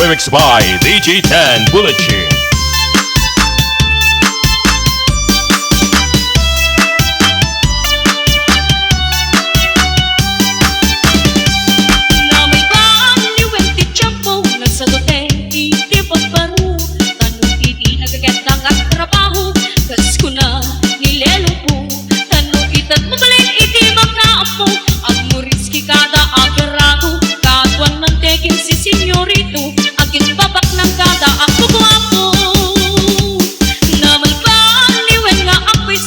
Remix by JonathanBolecheRemix. Namalbaliwin ti Tiempo, nagsagutin iti pagbaru. Tanong iti nagagatang at trabaho, kas ko na nilelo po. Tanong itat mabalin iti magkaapo, ang muriski kada agarago. Katuan ng tekin si senyorito, agin babak ng kada ako guwapo. Namalbaliwin nga ako'y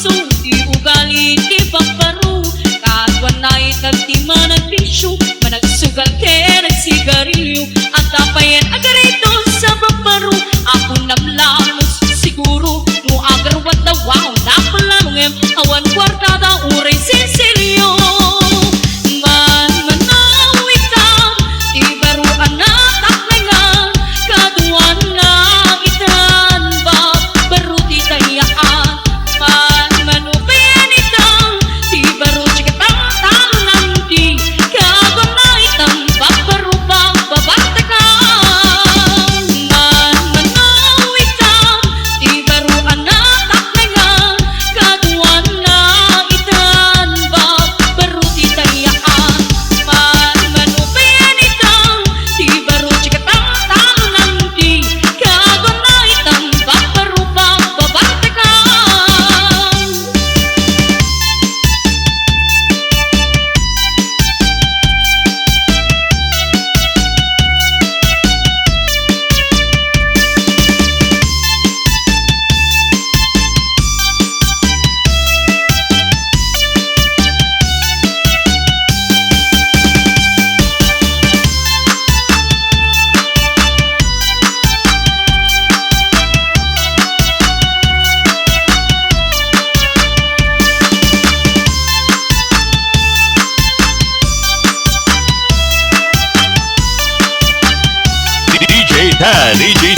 di ugali ti pagbaru. Katuan na itat ti managpisyo, managsugal ke nagsigarilyo. At tapayan agarito sa pagbaru, ako namlamos siguro. No agarwat na wow, napalamungem, awan kwartada uray sinsilyo.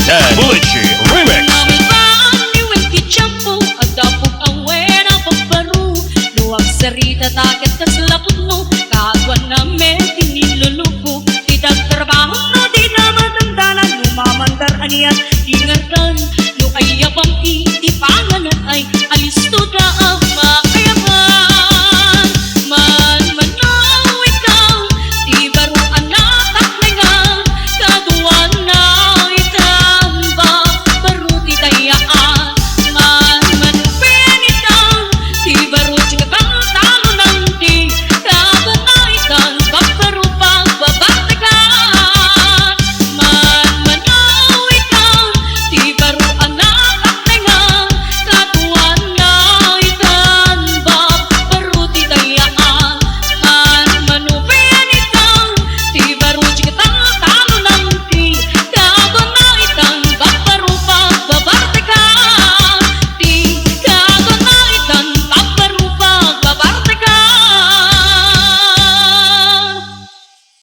JonathanBolecheRemix. Namalbaliwin ti Tiempo, agdapog ang wena pagbaru. Luwag sarita takit kas lapot no, kagwan na med